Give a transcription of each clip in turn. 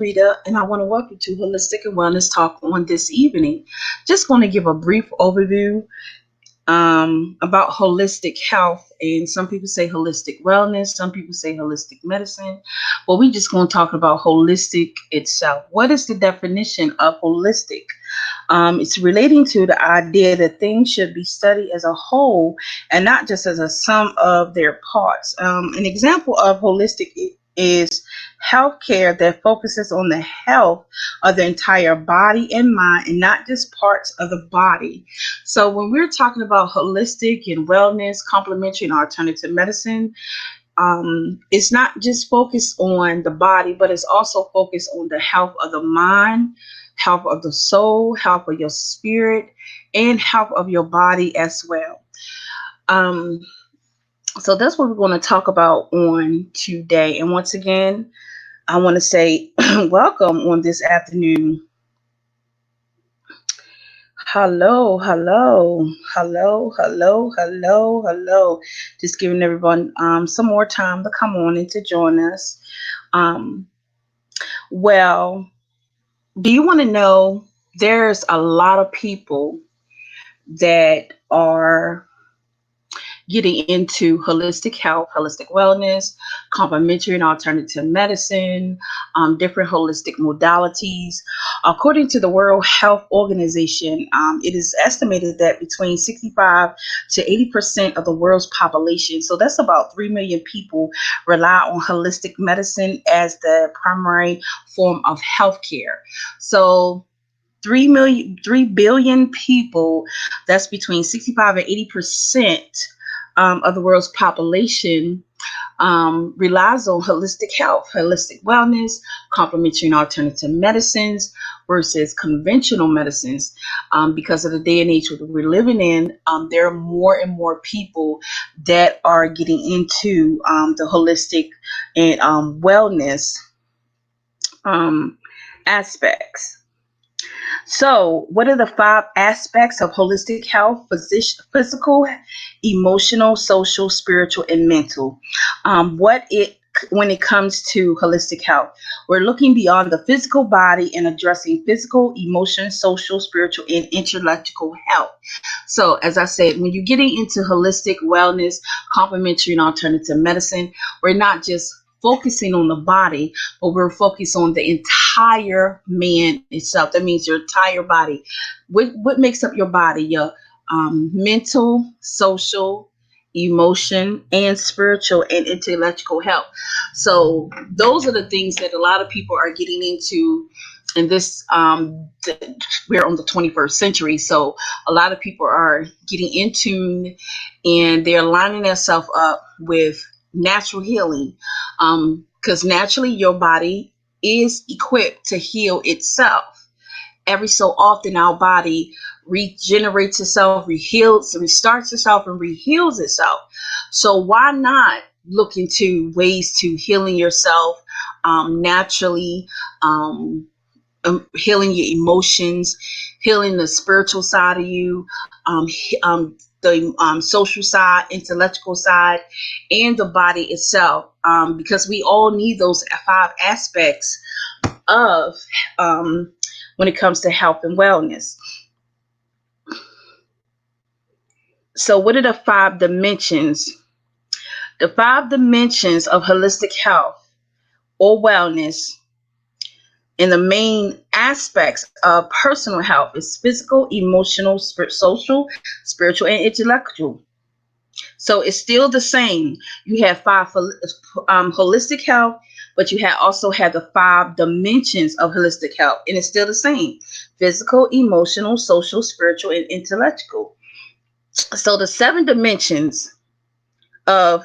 Shareta, and I want to welcome you to Holistic and Wellness Talk on this evening. Just going to give a brief overview about holistic health, and some people say holistic wellness, some people say holistic medicine. Well, we just going to talk about holistic itself. What is the definition of holistic? It's relating to the idea that things should be studied as a whole and not just as a sum of their parts. An example of holistic is healthcare that focuses on the health of the entire body and mind and not just parts of the body. So when we're talking about holistic and wellness, complementary and alternative medicine, it's not just focused on the body, but it's also focused on the health of the mind, health of the soul, health of your spirit, and health of your body as well. Um, so that's what we're going to talk about on today. And once again, I want to say welcome on this afternoon. Hello, hello, hello, hello, hello, hello. Just giving everyone some more time to come on and to join us. Um, well, do you want to know there's a lot of people that are getting into holistic health, holistic wellness, complementary and alternative medicine, different holistic modalities. According to the World Health Organization, it is estimated that between 65 to 80% of the world's population, so that's about 3 million people, rely on holistic medicine as the primary form of healthcare. So 3 billion people, that's between 65 and 80% of the world's population, relies on holistic health, holistic wellness, complementary and alternative medicines versus conventional medicines. Because of the day and age that we're living in, there are more and more people that are getting into the holistic and wellness aspects. So, what are the 5 aspects of holistic health? Physical, emotional, social, spiritual, and mental. What it When it comes to holistic health, we're looking beyond the physical body and addressing physical, emotion, social, spiritual, and intellectual health. So, as I said, when you're getting into holistic wellness, complementary and alternative medicine, we're not just focusing on the body, but we're focused on the entire man itself. That means your entire body. What makes up your body? Your mental, social, emotion, and spiritual and intellectual health. So those are the things that a lot of people are getting into in this. We're on the 21st century, so a lot of people are getting in tune and they're lining themselves up with natural healing, because naturally your body is equipped to heal itself. Every so often our body regenerates itself, restarts itself, and reheals itself. So why not look into ways to healing yourself naturally, healing your emotions, healing the spiritual side of you, the social side, intellectual side, and the body itself, because we all need those 5 aspects of when it comes to health and wellness. So, what are the 5 dimensions? The 5 dimensions of holistic health or wellness and the main aspects of personal health is physical, emotional, social, spiritual, and intellectual. So it's still the same. You have 5 holistic health, but you also have the 5 dimensions of holistic health, and it's still the same: physical, emotional, social, spiritual, and intellectual. So the 7 dimensions of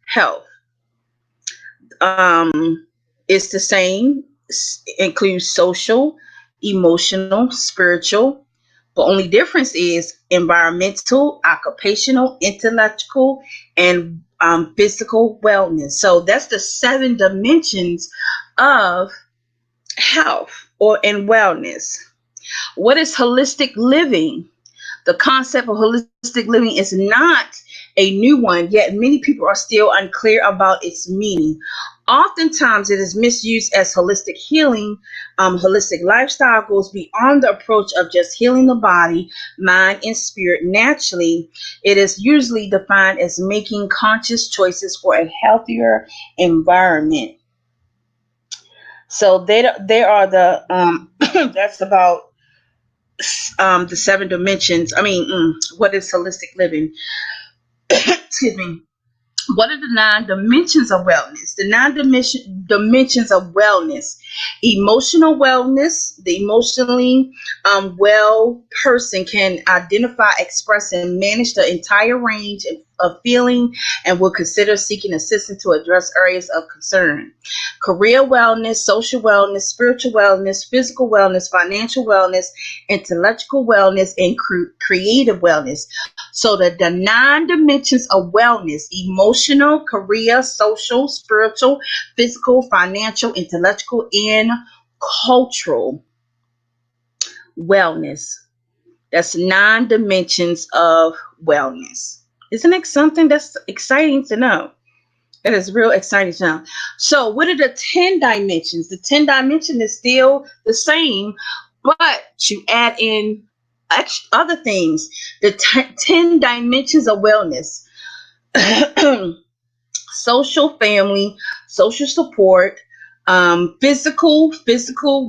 health is the same. Includes social, emotional, spiritual. The only difference is environmental, occupational, intellectual, and physical wellness. So that's the 7 dimensions of health or and wellness. What is holistic living? The concept of holistic living is not a new one, yet many people are still unclear about its meaning. Oftentimes, it is misused as holistic healing. Holistic lifestyle goes beyond the approach of just healing the body, mind, and spirit naturally. It is usually defined as making conscious choices for a healthier environment. So there are the that's about the seven dimensions. I mean, what is holistic living? Excuse me. What are the nine dimensions of wellness? The nine dimensions of wellness: emotional wellness. The emotionally well person can identify, express, and manage the entire range of feeling and will consider seeking assistance to address areas of concern. Career wellness, social wellness, spiritual wellness, physical wellness, financial wellness, intellectual wellness, and creative wellness. So the nine dimensions of wellness: emotional, career, social, spiritual, physical, financial, intellectual, and cultural wellness. That's nine dimensions of wellness. Isn't it something that's exciting to know? It is real exciting to know. So, what are the 10 dimensions? The 10 dimension is still the same, but you add in other things. The 10 dimensions of wellness: social, family, social support, physical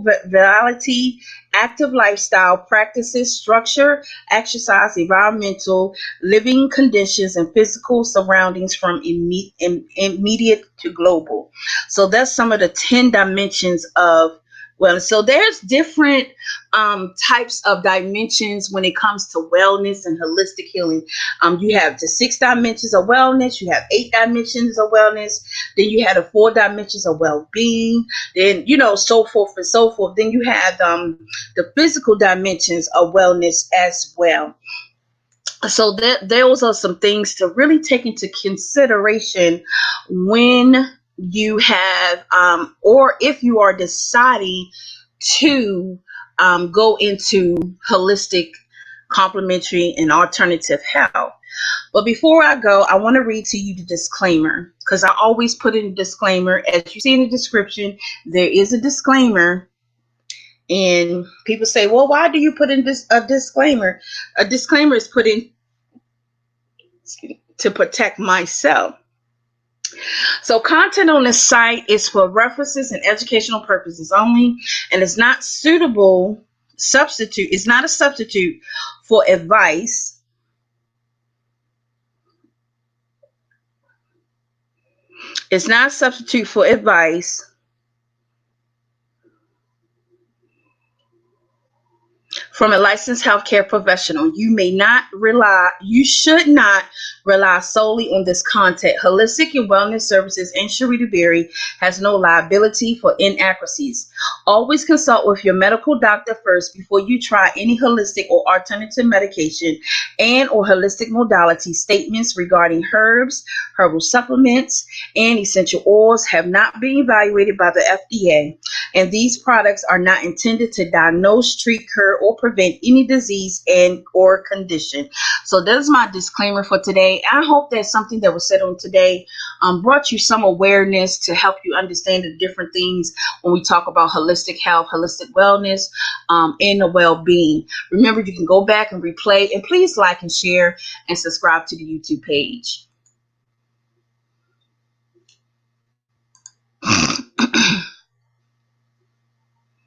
vitality, active lifestyle practices, structure, exercise, environmental living conditions, and physical surroundings from immediate to global. So that's some of the 10 dimensions of wellness. So there's different types of dimensions when it comes to wellness and holistic healing. You have the 6 dimensions of wellness, you have 8 dimensions of wellness, then you have the 4 dimensions of well-being, then so forth and so forth. Then you have the physical dimensions of wellness as well. So those are some things to really take into consideration when you have or if you are deciding to go into holistic, complementary, and alternative health. But before I go, I want to read to you the disclaimer, because I always put in a disclaimer. As you see in the description, there is a disclaimer. And people say, well, why do you put in a disclaimer? A disclaimer is put in to protect myself. So content on this site is for references and educational purposes only, and it's not it's not a substitute for advice. It's not a substitute for advice from a licensed healthcare professional. You should not rely solely on this content. Holistic and Wellness Services and Shareta Berry has no liability for inaccuracies. Always consult with your medical doctor first before you try any holistic or alternative medication and or holistic modality. Statements regarding herbs, herbal supplements, and essential oils have not been evaluated by the FDA, and these products are not intended to diagnose, treat, cure, or prevent any disease and or condition. So that is my disclaimer for today. I hope that something that was said on today brought you some awareness to help you understand the different things when we talk about holistic health, holistic wellness, and the well-being. Remember, you can go back and replay, and please like and share and subscribe to the YouTube page.